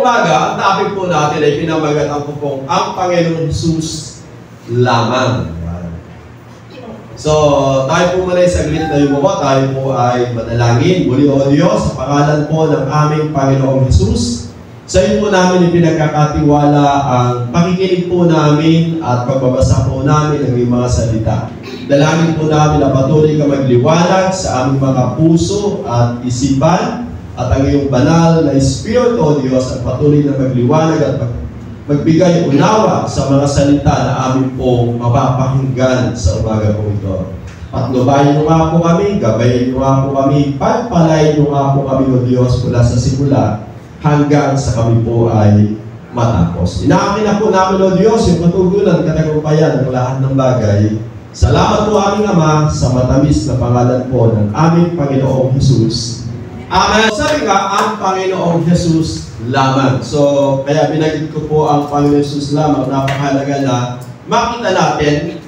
umaga, ang topic po natin ay pinamagatan ko pong ang Panginoong Jesus lamang. So, tayo po muna ay saglit na yumawa. Tayo po ay manalangin. Muli o Diyos, sa pangalan po ng aming Panginoong Jesus, sa iyo po namin ipinagkakatiwala ang pakikinig po namin at pagbabasa po namin ng iyong mga salita. Dalangin po namin na patuloy ka magliwanag sa aming mga puso at isipan at ang iyong banal na Espiritu o Diyos at patuloy na magliwanag at magbigay unawa sa mga salita na amin po mapapakinggan sa umaga po ito. Patnubayan niyo nga po kami, gabayin niyo nga po kami, pagpalain niyo nga po kami o Diyos mula sa simula hanggang sa kami po ay matapos. Inaamin na po namin o Diyos yung patugunan, katagumpayan ng lahat ng bagay. Salamat po aming Ama sa matamis na pangalan po ng aming Panginoong Jesus. Amen. Sabi nga, ang Panginoong Jesus lamang. So, kaya binagit ko po ang Panginoong Jesus lamang. Napakahalaga na makita natin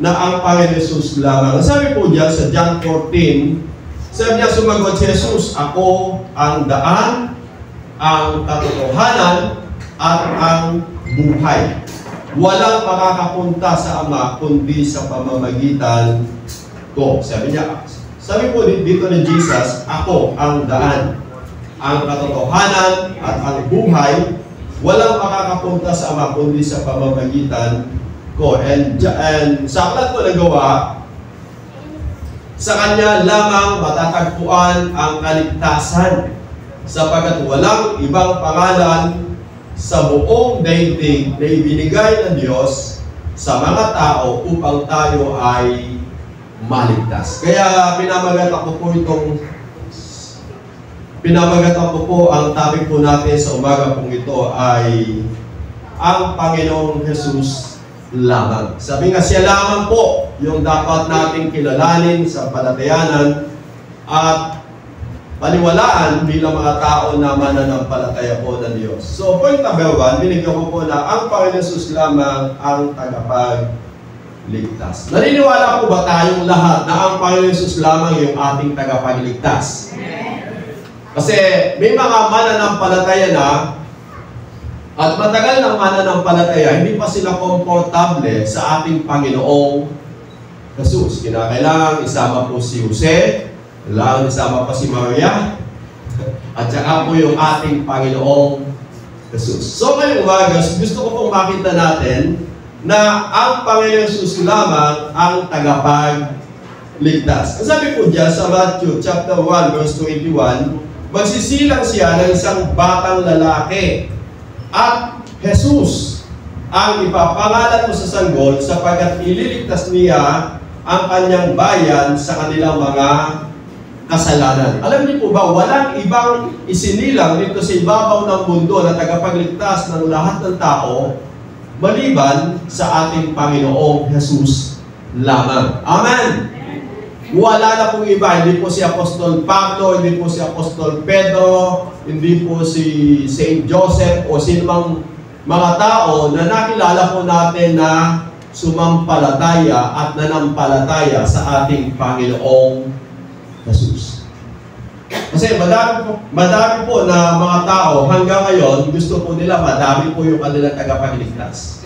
na ang Panginoong Jesus lamang. Sabi po diyan sa John 14, sabi niya, sumagot si Jesus, ako ang daan, ang katotohanan, at ang buhay. Walang makakapunta sa Ama kundi sa pamamagitan ko. Sabi po dito ni Jesus, ako ang daan, ang katotohanan, at ang buhay. Walang makakapunta sa Ama kundi sa pamamagitan ko. And sa aklat ko nagawa, sa Kanya lamang matatagpuan ang kaligtasan, sapagkat walang ibang pangalan sa buong daigdig na ibinigay ng Diyos sa mga tao upang tayo ay maligtas. Kaya pinamagatan ko po ang topic po natin sa umaga pong ito ay ang Panginoong Jesus lamang. Sabi nga, siya lamang po yung dapat nating kilalanin sa palatayanan at paniwalaan bilang mga tao na mananampalataya po ng Diyos. So, point number 1, binigyan ko po na ang Panginoong Jesus lamang ang tagapagligtas. Naniniwala po ba tayong lahat na ang Panginoong Jesus lamang yung ating tagapagligtas? Kasi may mga mananampalataya na at matagal ng mananampalataya, hindi pa sila komportable sa ating Panginoong Jesus. Kinakailangan isama po si Jose, kailangan isama pa si Maria, at saka po yung ating Panginoong Jesus. So ngayong umaga, gusto ko pong makita natin na ang Panginoong Jesus lamang ang tagapagligtas. Ang sabi po dyan sa Matthew chapter 1 verse 21, magsisilang siya ng isang batang lalaki at Jesus ang ipapangalan mo sa sanggol sapagkat ililigtas niya ang kanyang bayan sa kanilang mga kasalanan. Alam niyo po ba, walang ibang isinilang dito sa ibabaw ng mundo na tagapagligtas ng lahat ng tao maliban sa ating Panginoong Jesus lamang. Amen! Wala na pong iba. Hindi po si Apostol Pablo, hindi po si Apostol Pedro, hindi po si Saint Joseph o sinumang mga tao na nakilala po natin na sumampalataya at nanampalataya sa ating Panginoong Jesus. Kasi madami po na mga tao hanggang ngayon, gusto po nila madami po yung kanilang tagapagligtas.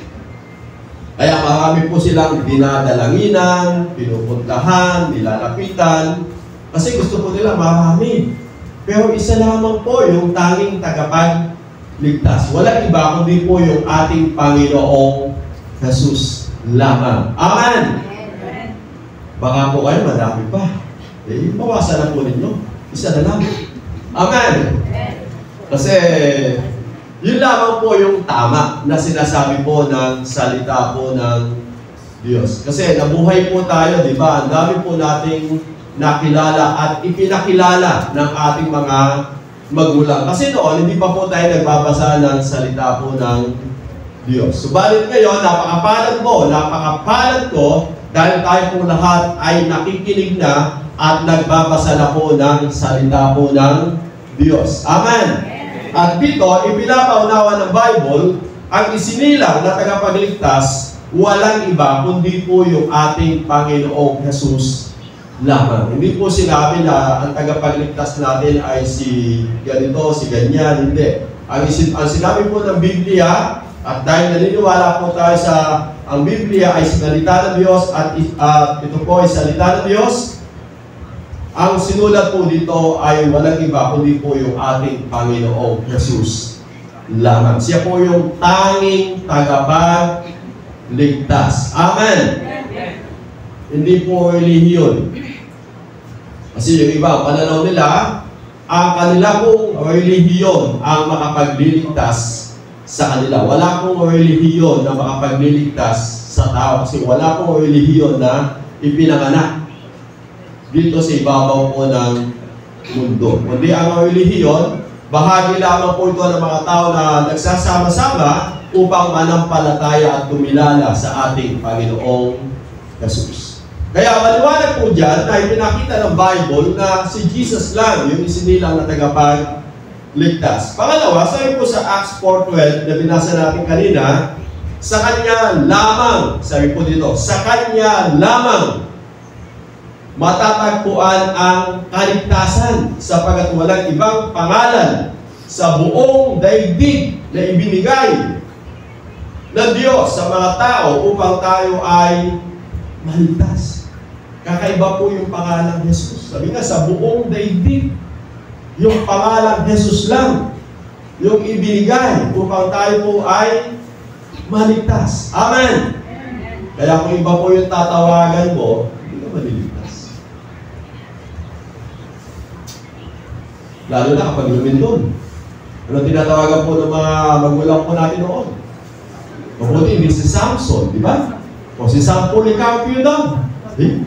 Kaya marami po silang dinadalanginan, pinupuntahan, nilalapitan, kasi gusto po nila marami. Pero isa lamang po yung tanging tagapagligtas. Walang iba kundi po yung ating Panginoong Jesus lamang. Amen! Baka po kayo madami pa. Bawasan na po ninyo. Isa na lang. Amen! Kasi, yun lamang po yung tama na sinasabi po ng salita po ng Diyos. Kasi nabuhay po tayo, di ba? Ang dami po nating nakilala at ipinakilala ng ating mga magulang. Kasi noon, hindi pa po tayo nagbabasa ng salita po ng Diyos. Subalit ngayon, napakapalad ko dahil tayo po lahat ay nakikinig na at nagbabasa na po ng salita po ng Diyos. Amen! At dito, ipinapaunawa ng Bible, ang isinilang na tagapagligtas, walang iba, kundi po yung ating Panginoong Jesus lamang. Hindi po sinabi na ang tagapagligtas natin ay si ganito, si ganyan, hindi. Ang sinabi po ng Biblia, at dahil naniniwala po tayo sa ang Biblia ay salita ng Diyos at ito po ay salita ng Diyos, ang sinulat po dito ay walang iba kundi po yung ating Panginoong Jesus lamang. Siya po yung tanging tagapagligtas. Amen! Hindi po relihiyon. Kasi yung iba, pananaw nila, ang kanila pong relihiyon ang makapagliligtas sa kanila. Wala pong relihiyon na makapagliligtas sa tao kasi wala pong relihiyon na ipinanganak dito sa ibabaw po ng mundo. Kundi ang relihiyon, bahagi lamang po ito ng mga tao na nagsasama-sama upang manampalataya at kumilala sa ating Panginoong Jesus. Kaya maliwanag po dyan na ipinakita ng Bible na si Jesus lang yung isinilang na tagapagligtas. Pangalawa, sabi po sa Acts 4:12 na binasa natin kanina, sa Kanya lamang, sabi po dito, sa Kanya lamang matatagpuan ang kaligtasan sapagkat walang ibang pangalan sa buong daigdig na ibinigay ng Diyos sa mga tao upang tayo ay maligtas. Kakaiba po yung pangalan Jesus. Sabi nga, sa buong daigdig, yung pangalan Jesus lang yung ibinigay upang tayo po ay maligtas. Amen! Kaya kung iba po yung tatawagan mo, hindi ka maliligtas. Lalo na kapag lumindon. Ano tinatawagan po ng mga magulang po natin noon? Mabuti, hindi si Samson, di ba? O si Policarpio daw.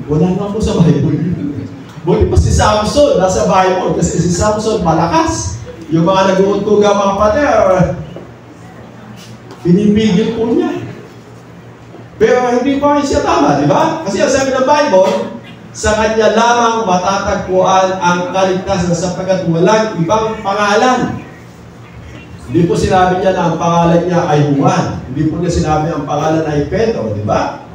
Wala nga po sa Bible. Buti pa si Samson, nasa Bible. Kasi si Samson malakas. Yung mga nag-uuntuga mga pater, pinipigil po niya. Pero hindi pa siya tama, di ba? Kasi ang sabi ng Bible, sa Kanya lamang matatagpuan ang kaligtasan sapagkat walang ibang pangalan. Hindi po sinabi niya na ang pangalan niya ay Juan. Hindi po niya sinabi ang pangalan ay Pedro, di ba?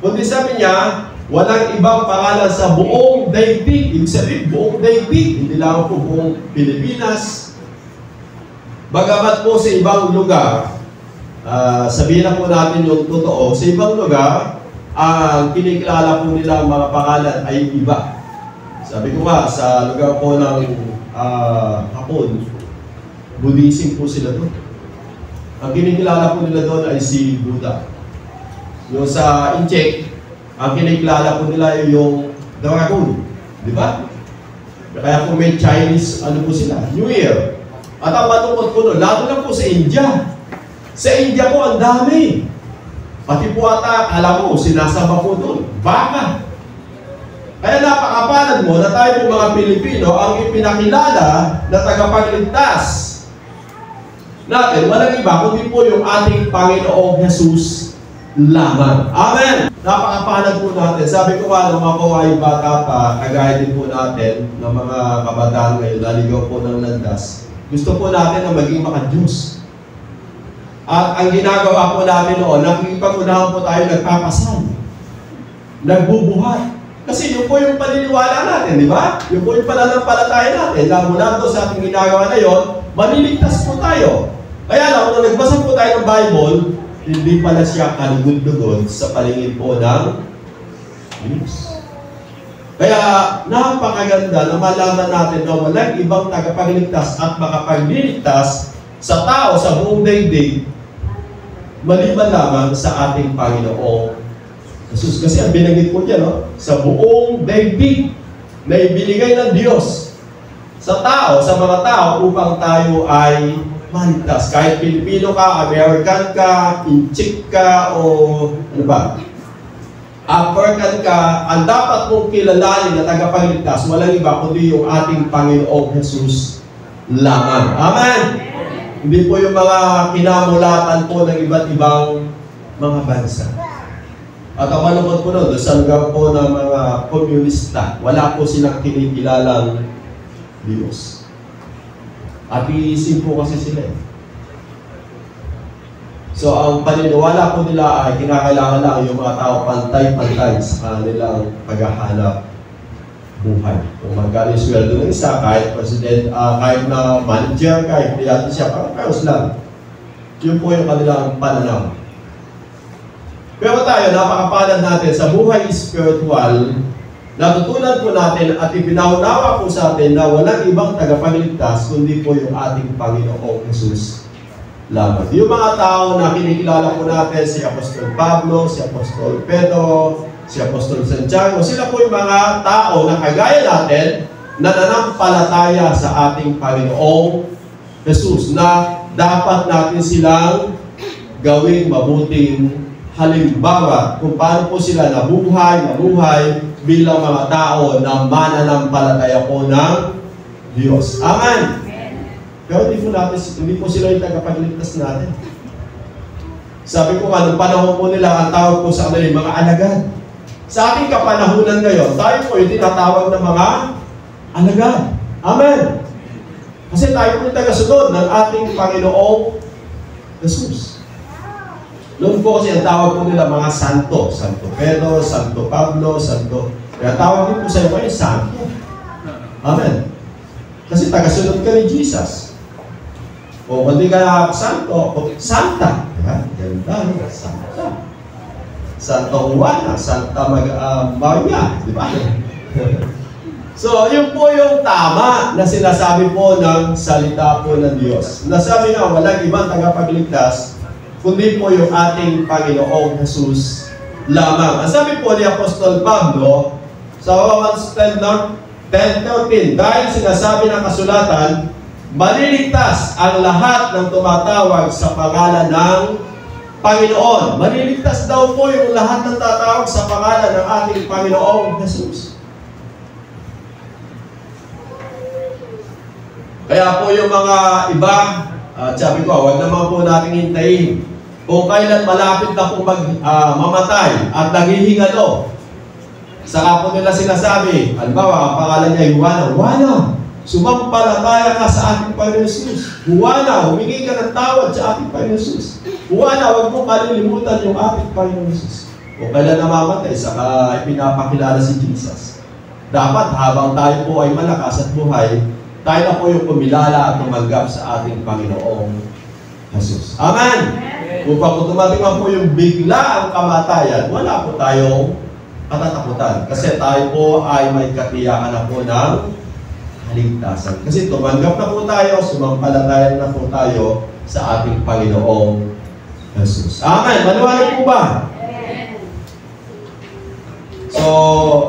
Kundi sabi niya, walang ibang pangalan sa buong daigdig. Ibig sabihin, buong daigdig. Hindi lang po buong Pilipinas. Bagamat po sa ibang lugar, sabihin na po natin yung totoo, sa ibang lugar, ang kinikilala po nila ang mga pangalan ay iba. Sabi ko nga, sa lugar po ng Hapon, Buddhism po sila doon. Ang kinikilala po nila doon ay si Buddha. Yung sa Incheck, ang kinikilala po nila ay yung Dragon. Di ba? Kaya po may Chinese, ano po sila, New Year. At ang matungkot po doon, lalo na po sa India. Sa India po, ang dami. Pati po ata, alam mo, sinasamba po doon, baka. Kaya napakapanad mo na tayo po mga Pilipino ang ipinakilala na tagapagligtas natin. Walang iba, kundi po yung ating Panginoong Jesus lamang. Amen! Napakapanad po natin. Sabi ko nga, nung ako ay bata pa, kagaya din po natin ng mga kabataan ngayon, naligaw po ng landas. Gusto po natin na maging maka-Diyos. At ang ginagawa po namin noon, nakikipag-unahan po tayo nagpapasal. Nagbubuhat. Kasi yun po yung paniniwala natin, di ba? Yun po yung pananampalataya natin. Lalo na ito sa ating ginagawa na yun, maliligtas po tayo. Kaya lang, kung nagbasa po tayo ng Bible, hindi pala siya kalugod-lugod sa palingin po ng Diyos. Kaya napakaganda na malaman natin na walang ibang tagapagligtas at makapagliligtas sa tao sa buong daigdig maliban lamang sa ating Panginoong Jesus. Kasi ang binanggit po niya, no? Sa buong daigdig na ibinigay ng Diyos sa tao, sa mga tao upang tayo ay maligtas. Kahit Pilipino ka, American ka, Inchik ka, o ano ba? African ka, ang dapat mong kilalanin na tagapagligtas, walang iba kundi yung ating Panginoong Jesus lamang. Amen! Hindi po yung mga kinamulatan po ng iba't ibang mga bansa. At ang malungkot po nun, sa lugar po ng mga komunista, wala po silang kinikilalang Diyos. At iisip po kasi sila. So, ang paniniwala po nila ay kinakailangan lang yung mga tao pantay-pantay sa kanilang paghahanap buhay. Kung magkano yung sweldo ng isa, kahit president, kahit na manager, kahit priyado siya, parang kayos lang. Yun po yung kanilang pananaw. Pero tayo, napakapalad natin sa buhay spiritual, natutunan po natin at ipinaunawa po sa atin na walang ibang tagapagligtas kundi po yung ating Panginoong Jesus lamang. Yung mga tao na kinikilala po natin, si Apostol Pablo, si Apostol Pedro, si Apostol Santiago, sila po yung mga tao na kagaya natin na nanampalataya sa ating Panginoong Jesus na dapat natin silang gawing mabuting halimbawa kung paano po sila nabuhay bilang mga tao na mananampalataya po ng Diyos. Amen! Pero hindi po sila yung tagapagligtas natin. Sabi ko nga, nung panahon po nila, ang tawag po sa kanila yung mga alagad. Sa ating kapanahunan ngayon, tayo po yung tinatawag ng mga alagad. Amen! Kasi tayo po yung tagasunod ng ating Panginoong Jesus. Noon po kasi ang tawag po nila mga santo. Santo Pedro, Santo Pablo, Santo. Kaya tawag din po sa iyo kayo, santo. Amen. Kasi tagasunod ka ni Jesus. O hindi ka santo, o santa. Ganda, santa. Santa Juana, Santa Maria. Di ba? So, yun po yung tama na sinasabi po ng salita po ng Diyos. Nasabi nga, walang ibang tagapagligtas kundi po yung ating Panginoong Jesus lamang. Ang sabi po ni Apostol Pablo sa Romans 10:13, dahil sinasabi ng kasulatan, maliligtas ang lahat ng tumatawag sa pangalan ng Panginoon. Maliligtas daw po yung lahat ng tatawag sa pangalan ng ating Panginoong Jesus. Kaya po yung mga iba, sabi ko, huwag naman po natin hintayin kung kailan malapit na pong mamatay at naghihingalo. Saka po nila sinasabi, halimbawa, ang pangalan niya ay Juana, sumampalataya ka sa ating Panginoon Jesus. Juana, humingi ka ng tawad sa ating Panginoon Jesus. Juana, huwag mong kalilimutan yung ating Panginoon Jesus. Kung kailan namamatay, saka pinapakilala si Jesus. Dapat habang tayo po ay malakas at buhay, tayo na po yung kumilala at tumanggap sa ating Panginoong Jesus. Amen! Upang kung tumating po yung bigla ang kamatayan, wala po tayong katatakutan. Kasi tayo po ay may katiyakan na po ng kaligtasan. Kasi tumanggap na po tayo, sumampalataya na po tayo sa ating Panginoong Jesus. Amen! Maliwanag po ba? So,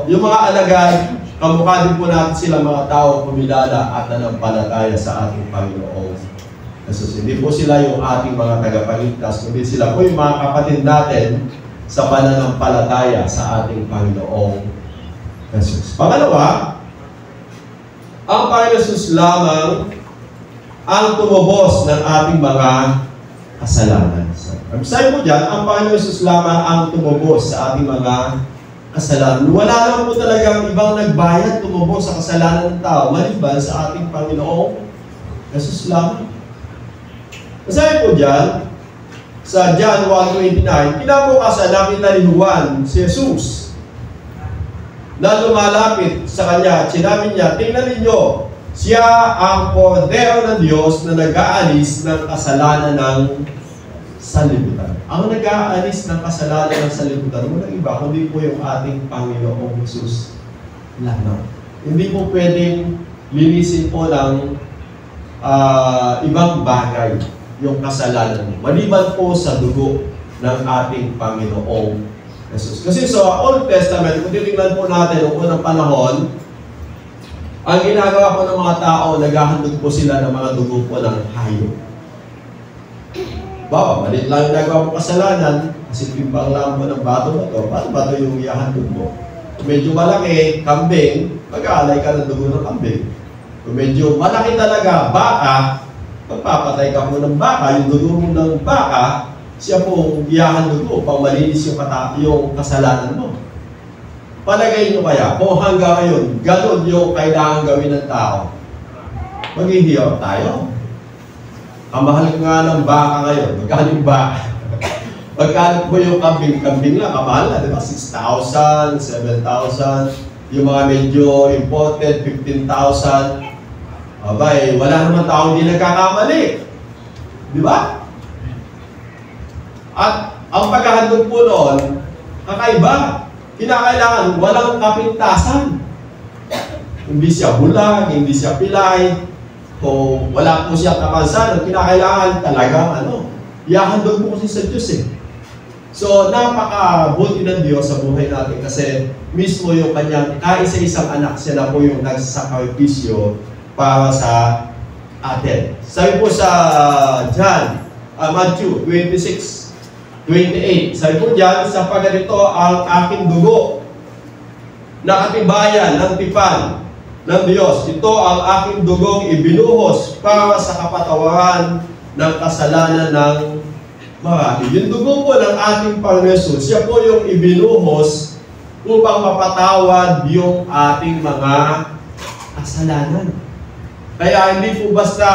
yung mga alagad, kamukha din po natin sila mga tao kumilala at nanampalataya sa ating Panginoong Jesus. Hindi po sila yung ating mga tagapagligtas, kundi sila po yung mga kapatid natin sa pananampalataya sa ating Panginoong Jesus. Pangalawa, ang Panginoon Jesus lamang ang tumubos ng ating mga kasalanan. Sabi mo dyan, ang Panginoon Jesus lamang ang tumubos sa ating mga kasalanan. Wala naman po talagang ibang nagbayad tumubos sa kasalanan ng tao maliban sa ating Panginoong Jesus lamang. Sabi po dyan, sa John 1:29, kinabukasan nakita ni Juan si Jesus na lumalapit sa kanya at sinabi niya, tingnan ninyo, siya ang kordero ng Diyos na nag-aalis ng kasalanan ng sanlibutan. Ang nag-aalis ng kasalanan ng sanlibutan, walang iba, kundi po yung ating Panginoong Jesus lamang. Hindi po pwedeng linisin po ng ibang bagay yung kasalanan mo. Maliban po sa dugo ng ating Panginoong Jesus. Kasi sa Old Testament, kung titingnan po natin noong unang panahon, ang ginagawa po ng mga tao, naghahandog po sila ng mga dugo po ng hayop. Baka, malit lang yung nagawa mo kasalanan, kasi timbang lang mo ng bato na to, paano bato yung ihahandog mo? Kung medyo malaki, kambing, mag-aalay ka ng dugo ng kambing. Kung medyo malaki talaga, baka, pagpapatay ka mo ng baka, yung dugo mo ng baka, siya pong ihahandog mo upang malinis yung kasalanan mo. Palagay nyo kaya, kung hanggang ngayon, ganun yung kailangan gawin ng tao, maghihiyaw tayo. Ang mahal nga ng baka ngayon, magkano yung baka? Magkano po yung kambing? Kambing lang, kamahal na, di ba? 6,000, 7,000. yung mga medyo imported, 15,000. Abay, wala naman tao hindi nagkakamali. Di ba? At ang paghahandog po noon, kakaiba. Kinakailangan walang kapintasan. Hindi siya bulag, hindi siya pilay, kung wala po siya kapansanan, kinakailangan talagang ihahandog mo kasi sa Diyos eh. So, napakabuti ng Diyos sa buhay natin kasi mismo yung kanyang kaisa-isang anak, siya na po yung nagsasakripisyo para sa atin. Sabi po sa Matthew 26:28, sabi po dyan, sapagkat ito ang aking dugo na katibayan ng tipan ng Diyos. Ito ang aking dugong ibinuhos para sa kapatawaran ng kasalanan ng marami. Yung dugo po ng ating Panginoon Jesus, siya po yung ibinuhos upang mapatawad yung ating mga kasalanan. Kaya hindi po basta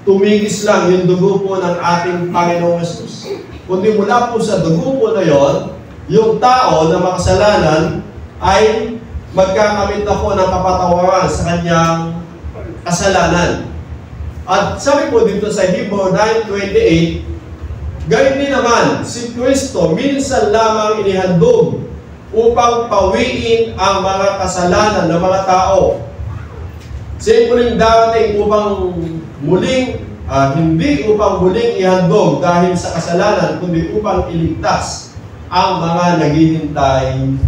tumigis lang yung dugo po ng ating Panginoong Jesus. Kundi mula po sa dugo po na yon, yung tao na makasalanan ay magkakamit na po ng kapatawaran sa kanyang kasalanan. At sabi po dito sa Hebrew 9:28, gayun din naman, si Kristo minsan lamang inihandog upang pawiin ang mga kasalanan ng mga tao. Siya muling darating upang hindi upang muling ihandog dahil sa kasalanan, kundi upang iligtas ang mga naghihintay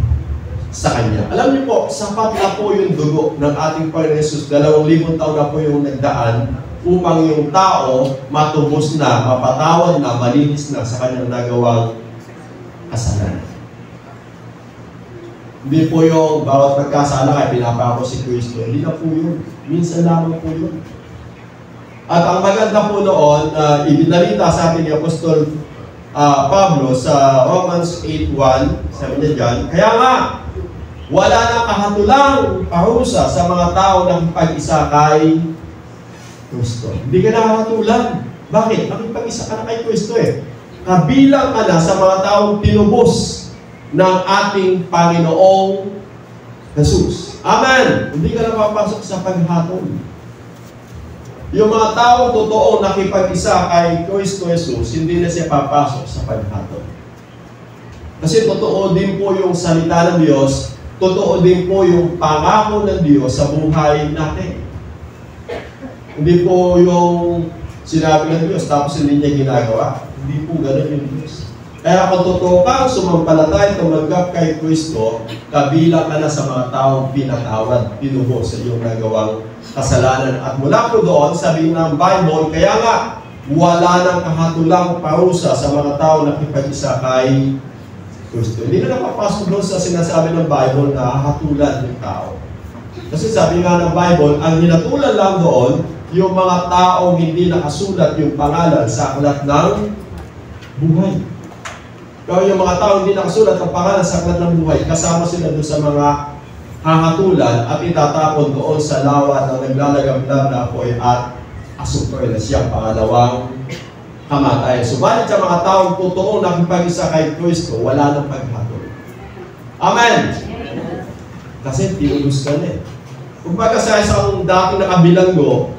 sa Kanya. Alam niyo po, sapat na po yung dugo ng ating Panginoon Jesus. 2,000 taon na po yung nagdaan upang yung tao matubos na, mapatawad na, malinis na sa kanyang nagawang kasalanan. Hindi po yung bawat nagkasala ay pinapako si Kristo. Hindi na po yun. Minsan lamang po yun. At ang maganda po noon, ibinalita sa atin ni Apostol Pablo sa Romans 8:1, sabi niya dyan, kaya nga, wala nang kahatulang parusa sa mga tao ng pag-isa kay Kristo. Hindi ka nakahatulan. Bakit? Nakipag-isa ka na kay Kristo eh. Kabilang ka na sa mga taong tinubos ng ating Panginoong Jesus. Amen! Hindi ka na papasok sa paghatol. Yung mga taong totoong nakipag-isa kay Kristo Jesus, hindi na siya papasok sa paghatol. Kasi totoo din po yung salita ng Diyos, totoo din po yung pangako ng Diyos sa buhay natin. Hindi po yung sinabi ng Diyos tapos hindi niya ginagawa. Hindi po ganun yung Diyos. Kaya kung totoo kang sumampalatay, tumanggap kay Kristo, kabilang ka na sa mga taong pinatawad, pinuhos sa iyong nagawang kasalanan. At mula po doon, sabi ng Bible, kaya nga, wala nang kahatulang parusa sa mga tao na nakipag-isa kay Kristo. Hindi na napapasok doon sa sinasabi ng Bible na hatulan yung tao. Kasi sabi nga ng Bible, ang hinatulan lang doon, yung mga taong hindi nakasulat yung pangalan sa aklat ng buhay. Kaya yung mga taong hindi nakasulat ang pangalan sa aklat ng buhay, kasama sila doon sa mga hahatulan at itatapon doon sa lawa na naglalagam-lam na apoy at asupre na siyang pangalawang kamatayan. Subalit sa mga taong totoong nakipag-isa kay Kristo, wala nang paghatol. Amen! Kasi tinulus ka na eh. Kung baga sa isang dating nakabilanggo,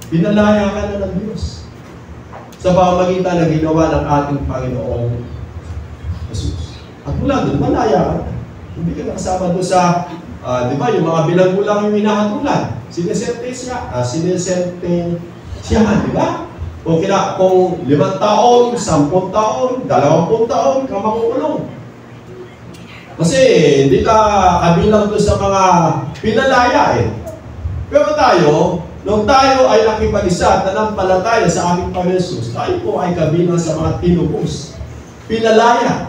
pinalaya ka na ng Diyos sa pamamagitan na ginawa ng ating Panginoong Jesus. At mula doon, malaya ka na. Hindi ka nakasama doon sa, di ba, yung mga bilanggo lang yung hinahatulan. Sinesente siya, di ba? Kung 5 taon, 10 taon, 20 taon, ka makukulong. Kasi hindi ka kabilang doon sa mga pinalaya eh. Pero tayo, nung tayo ay nakipag-isa at nanampalataya sa ating Panginoon Jesus, tayo po ay kabilang sa mga tinubos, pinalaya.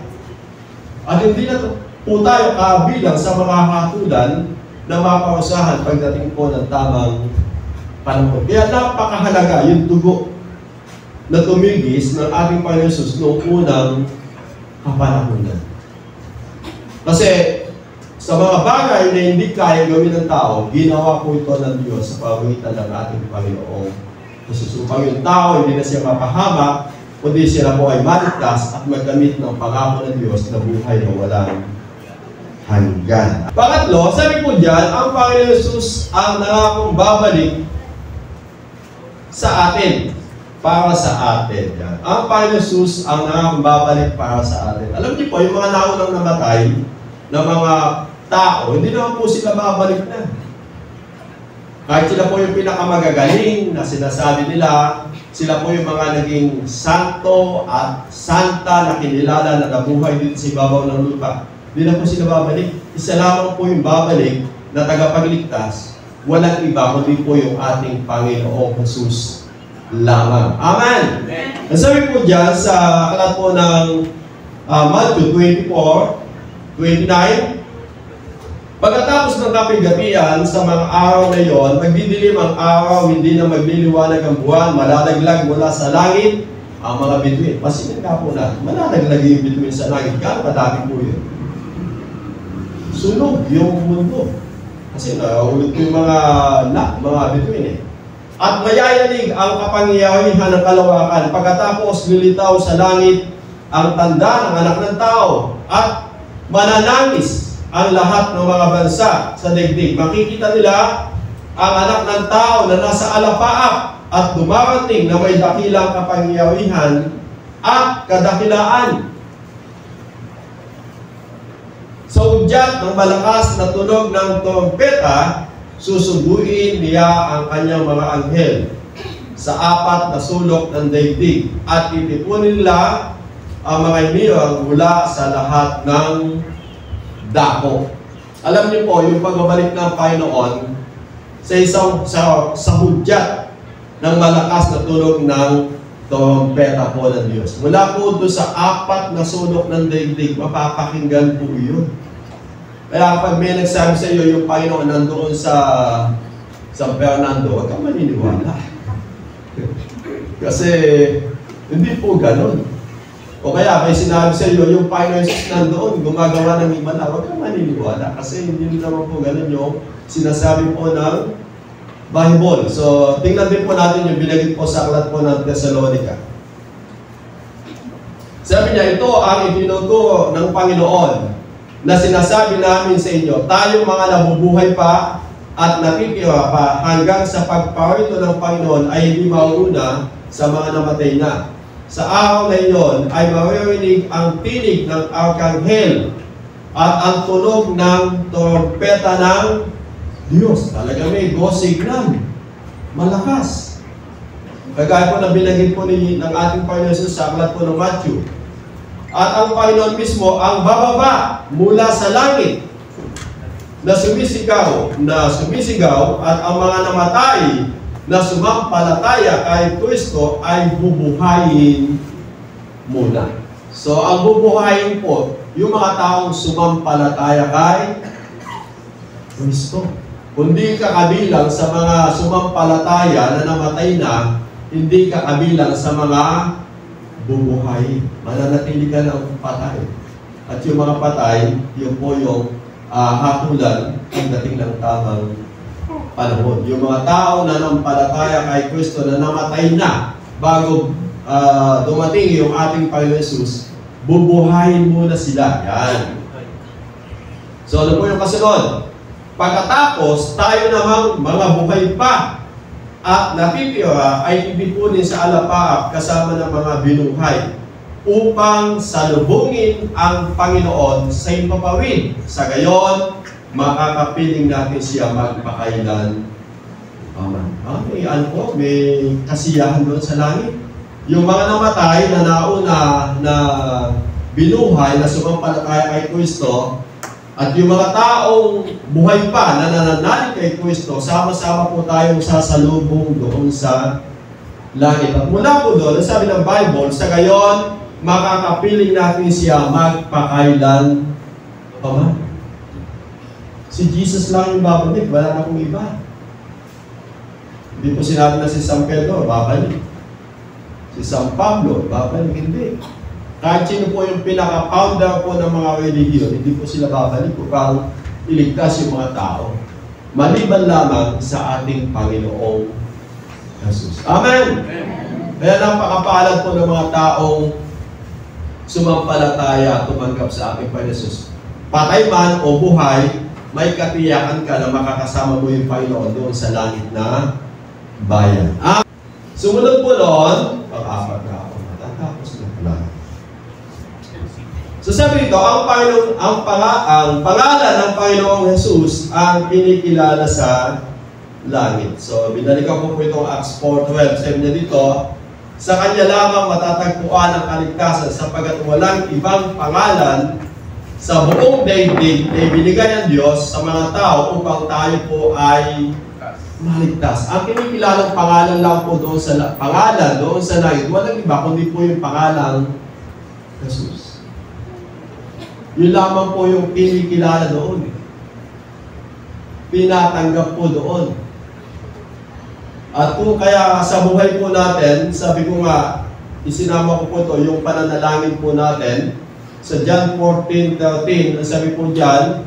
At hindi na po tayo kabilang sa mga hatulan na maparusahan pagdating po ng tamang panahon. Kaya napakahalaga yung dugo na tumigis ng ating Panginoon Jesus noong unang kapanahonan. Kasi sa mga bagay na hindi kaya gawin ng tao, ginawa po ito ng Diyos sa pamamagitan ng ating Panginoong Jesus. Upang yung tao hindi na siya mapahamak, kundi sila po ay maligtas at magkamit ng pangako ng Diyos na buhay na walang hanggan. Pangatlo, sabi po dyan, ang Panginoon Jesus ang nangakong babalik sa atin. Para sa atin. Yan. Ang Panginoon Jesus ang nangakong babalik para sa atin. Alam niyo po, yung mga naunang namatay na mga tao, hindi naman po sila babalik na. Kahit sila po yung pinakamagagaling na sinasabi nila, sila po yung mga naging santo at santa na kinilala na nabuhay dito sa ibabaw ng lupa. Hindi na po sila babalik. Isa lamang po yung babalik na tagapagligtas. Walang iba, kundi po yung ating Panginoong Jesus lamang. Amen! Ang sabi po dyan sa aklat po ng Matthew 24:29, pagkatapos ng kapigatian sa mga araw na iyon, magdidilim ang araw, hindi na magliliwanag ang buwan, malalaglag mula sa langit ang mga bituin. Pasinin nga po natin, malalaglag yung bituin sa langit. Gano'n madami po yun? Sunog yung mundo. Kasi naulit ko yung mga bituin eh. At mayayanig ang kapangyarihan ng kalawakan. Pagkatapos lilitaw sa langit ang tanda ng anak ng tao at mananangis ang lahat ng mga bansa sa daigdig. Makikita nila ang anak ng tao na nasa alapaap at dumarating na may dakilang kapangyarihan at kadakilaan. Sa udyat ng malakas na tunog ng trompeta, susubuin niya ang kanyang mga anghel sa apat na sulok ng daigdig at itipunin nila ang mga iniyang mula sa lahat ng dako. Alam niyo po, yung pagbabalik ng Panginoon sa hudyat ng malakas na tunog ng trompeta po ng Diyos. Mula po doon sa apat na sulok ng daigdig, mapapakinggan po yun. Kaya kapag may nagsabi sa iyo yung Panginoon nandoon sa San Fernando, huwag kang maniniwala. Kasi hindi po ganun. O kaya may sinabi sa iyo yung Panginoon nandoon, gumagawa ng himala, huwag kang maniniwala. Kasi hindi naman po ganun yung sinasabi po ng Bible. So, tingnan din po natin yung binagit po sa aklat po ng Thessalonica. Sabi niya, ito ang itinuturo ng Panginoon na sinasabi namin sa inyo, tayong mga nabubuhay pa at natitira pa hanggang sa pagparito ng Panginoon ay hindi mauna sa mga namatay na. Sa araw na iyon ay maririnig ang tinig ng arkanghel at ang tunog ng trompeta ng Diyos. Talaga may go signal. Malakas. Kagaya po na binagin po ng ating Panginoon sa aklat po ng Matthew. At ang Panginoon mismo ang bababa mula sa langit na sumisigaw at ang mga namatay na sumampalataya kay Kristo ay bubuhayin muna. So, ang bubuhayin po, yung mga taong sumampalataya kay Kristo. Kundi ka kabilang sa mga sumampalataya na namatay na, hindi ka kabilang sa mga bubuhay. Mananatili ka ng patay. At yung mga patay, yun po yung hakulan pagdating ng tamang panahon. Yung mga tao na nampalataya kay Kristo na namatay na bago dumating yung ating Panginoon Jesus, bubuhayin muna sila. Yan. So, ano po yung kasunod? Pagkatapos, tayo namang mga buhay pa at natitira ay ibipunin sa alapaap kasama ng mga binuhay upang salubungin ang Panginoon sa impapawid. Sa gayon, makakapiling natin siya magpakailan. May kasiyahan doon sa langit. Yung mga namatay na nauna na binuhay na sumampalataya kay Kristo at yung mga taong buhay pa na nananalig kay Kristo, sama-sama po tayong sasalubong doon sa langit. At mula po doon, sabi ng Bible, sa gayon, makakapiling natin siya magpakailan pa man. Si Jesus lang yung babalik, wala na kong iba. Hindi po sinabi na si San Pedro, babalik. Si San Pablo, babalik, hindi. Kahit sino po yung pinaka-founder po ng mga religion, hindi po sila babalik upang iligtas yung mga tao. Maliban lamang sa ating Panginoong Jesus. Amen! Kaya napakapalad po ng mga taong sumampalataya at tumanggap sa ating Panginoon Jesus. patay man o buhay, may katiyakan ka na makakasama mo yung Panginoon doon sa langit na bayan. Sumunod po noon, pang-apat na ako, matatapos na pala. So sabi dito, ang pangalan ng Panginoong Jesus ang kinikilala sa langit. So binalikan ko po itong Acts 4:12. Sabi niya dito, sa Kanya lamang matatagpuan ang kaligtasan sapagkat walang ibang pangalan sa buong daigdig na ibinigay ng Diyos sa mga tao upang tayo po ay maligtas. Ang kinikilalang pangalan lang po doon sa langit, walang iba kundi po yung pangalang Jesus. Yun lamang po yung kinikilala doon. Pinatanggap po doon. At kung kaya sa buhay po natin, sabi ko nga, isinama ko po ito, yung pananalangin po natin, sa John 14:13, sabi po dyan,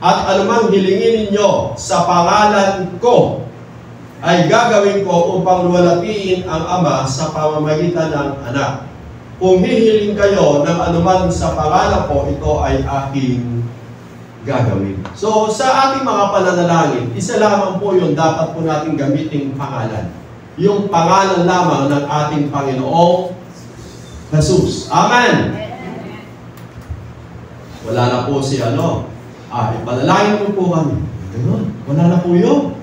at anumang hilingin ninyo sa pangalan ko, ay gagawin ko upang luwalhatiin ang Ama sa pamamagitan ng Anak. Kung hihiling kayo ng anuman sa pangalan ko, ito ay aking gagawin. So, sa ating mga pananalangin, isa lamang po yun dapat po natin gamiting pangalan. Yung pangalan lamang ng ating Panginoong Jesus. Amen! Wala na po si ipanalangin mo po kami. Ganun, wala na po yun.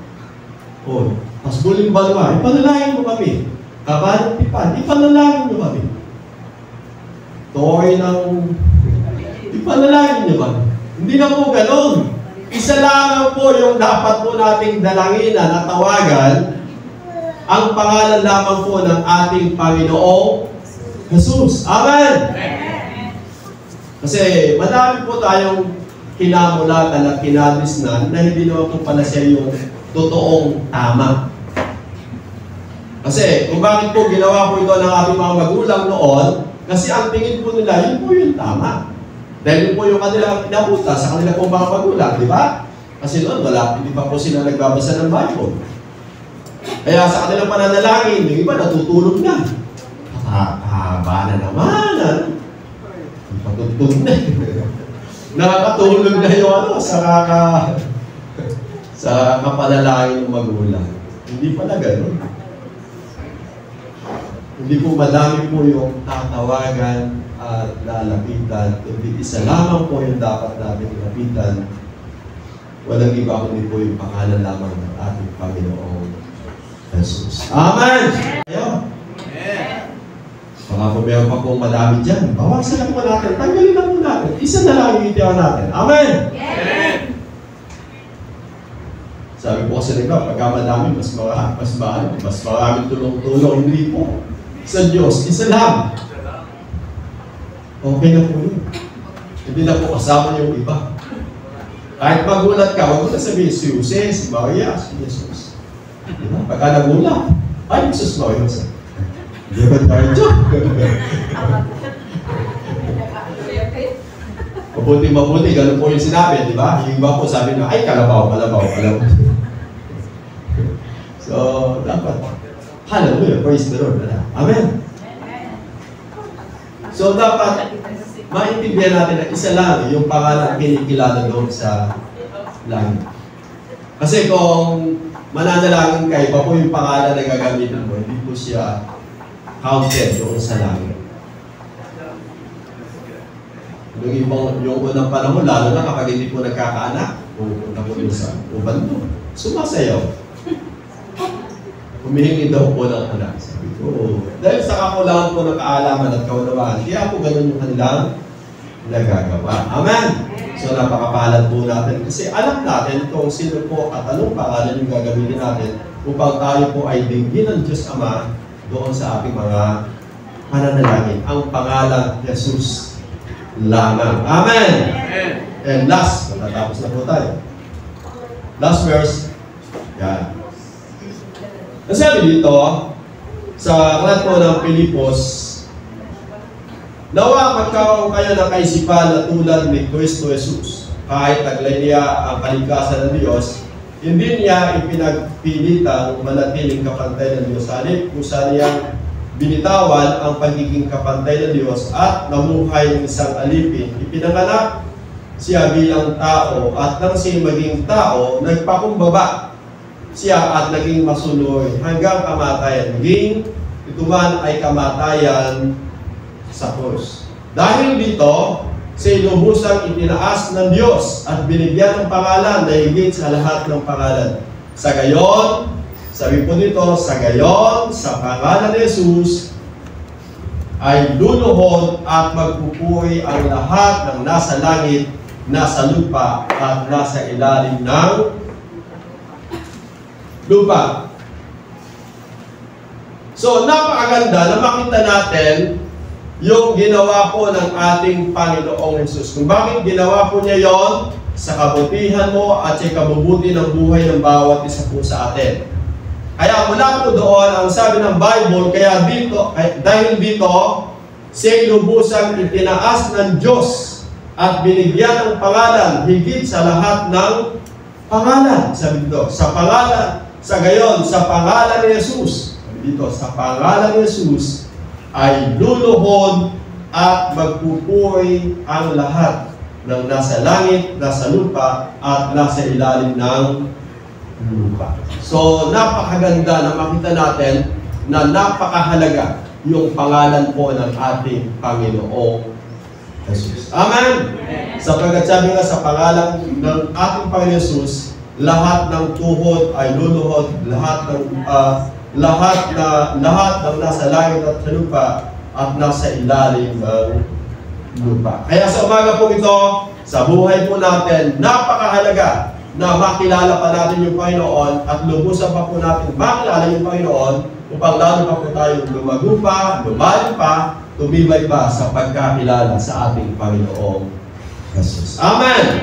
O, pasbuling balwa, ipanalangin mo kami. Kabalang tipan, ipanalangin mo kami. Toy ng ipanalangin niyo ba? Hindi na po ganun. Isa lang po yung dapat po nating dalanginan at tawagan, ang pangalan lamang po ng ating Panginoong Jesus. Amen! Kasi madami po tayong kinamulatan at kinadisnan na hindi naman po pala siya yung totoong tama. Kasi kung bakit po ginawa po ito ng ating mga magulang noon, kasi ang tingin po nila, yun po yung tama. Dahil yun po yung kanilang inabuta sa kanila pong mga magulang, di ba? Kasi noon, hindi pa po sila nagbabasa ng Bible. Kaya sa kanilang pananalangin, yung iba natutulog na. Haba na naman. Patutog na. Nakakatulog na yung sa kapanalangin ng magulang. Hindi pala ganun. Hindi po madami po yung tatawagan at lalapitan. Kundi isa lamang po yung dapat natin lapitan. Walang iba kundi po yung pangalan lamang ng ating Panginoong Jesus. Amen! Ayaw. Baka po meron pa pong madami dyan. Bawasan lang po natin. Tanggalin lang po natin. Isa na lang yung itiwan natin. Amen! Sabi po kasi nila, pagka madami, mas maraming tulong-tulong. Hindi po. Sa Diyos, isa lang. Okay na po yun. Hindi na po kasama yung iba. Kahit magulat ka, huwag mo na sabihin si Jose, si Maria, si Jesus. Diba? Pagka nagulat, ay, Jesus Maria. Hindi ba tayo dyan? Mabuti, ganun po yung sinabi, di ba? Yung iba po sabi na, ay, kalabaw. So, dapat, hallelujah, praise the Lord. Amen. So, dapat maintindihan natin na isa lang yung pangalan kinikilala doon sa langit. Kasi kung mananalangin ka, iba po yung pangalan na gagamitin mo, hindi po siya counted doon sa langit. Yung unang panahon, lalo na kapag hindi po nagkakaanak, pupunta po doon sa uban mo, sumasayaw. Humihingi daw po ng anak. Sabi ko, dahil sa kakulangan po ng kaalaman at kaunawaan, kaya po ganun yung kanilang nagagawa. Amen! So napakapalad po natin kasi alam natin kung sino po at anong pangalan yung gagamitin natin upang tayo po ay dinggin ng Diyos Ama doon sa ating mga pananalangin. Ang pangalan Jesus lamang. Amen! And last, matatapos na po tayo. Last verse. Yan. Nasabi dito, sa aklat po ng Pilipos, nawa magkaroon kayo ng kaisipan na tulad ni Kristo Jesus. Kahit taglay niya ang kaligtasan ng Diyos, hindi niya ipinagpilitang manatiling kapantay ng Diyos. Halip, kusa niyang binitawan ang pagiging kapantay ng Diyos at namuhay ng isang alipin. Ipinanganak siya bilang tao at nang siya maging tao, nagpakumbaba siya at naging masunoy hanggang kamatayan. Ito man ay kamatayan sa krus. Dahil dito, siya lubusang itinaas ng Diyos at binigyan ng pangalan na higit sa lahat ng pangalan. Sa gayon, sabi po dito, sa gayon, sa pangalan ni Jesus, ay luluhod at magpupuri ang lahat ng nasa langit, nasa lupa, at nasa ilalim ng lupa. So, napakaganda na makita natin yung ginawa po ng ating Panginoong Jesus. Kung bakit ginawa po niya yon, sa kabutihan mo at sa kabubuti ng buhay ng bawat isa po sa atin. Kaya mula po doon, ang sabi ng Bible, dahil dito, siya'y lubusang itinaas ng Diyos at binigyan ng pangalan higit sa lahat ng pangalan. Sabi dito, sa gayon, sa pangalan ni Jesus, dito, sa pangalan ni Jesus, ay luluhod at magpupuri ang lahat ng nasa langit, nasa lupa, at nasa ilalim ng lupa. So, napakaganda na makita natin na napakahalaga yung pangalan po ng ating Panginoong Jesus. Amen? Sapagkat sabi nga sa pangalan ng ating Panginoong Jesus, lahat ng tuhod ay luluhod, lahat ng nasa langit at sa lupa at nasa ilalim ng lupa. Kaya sa umaga po ito, sa buhay po natin, napakahalaga na makilala pa natin yung Panginoon at lubusan pa po natin makilala yung Panginoon upang lalo pa po tayong lumago pa, lumalim pa, tumibay pa sa pagkakilala sa ating Panginoong Jesus. Amen!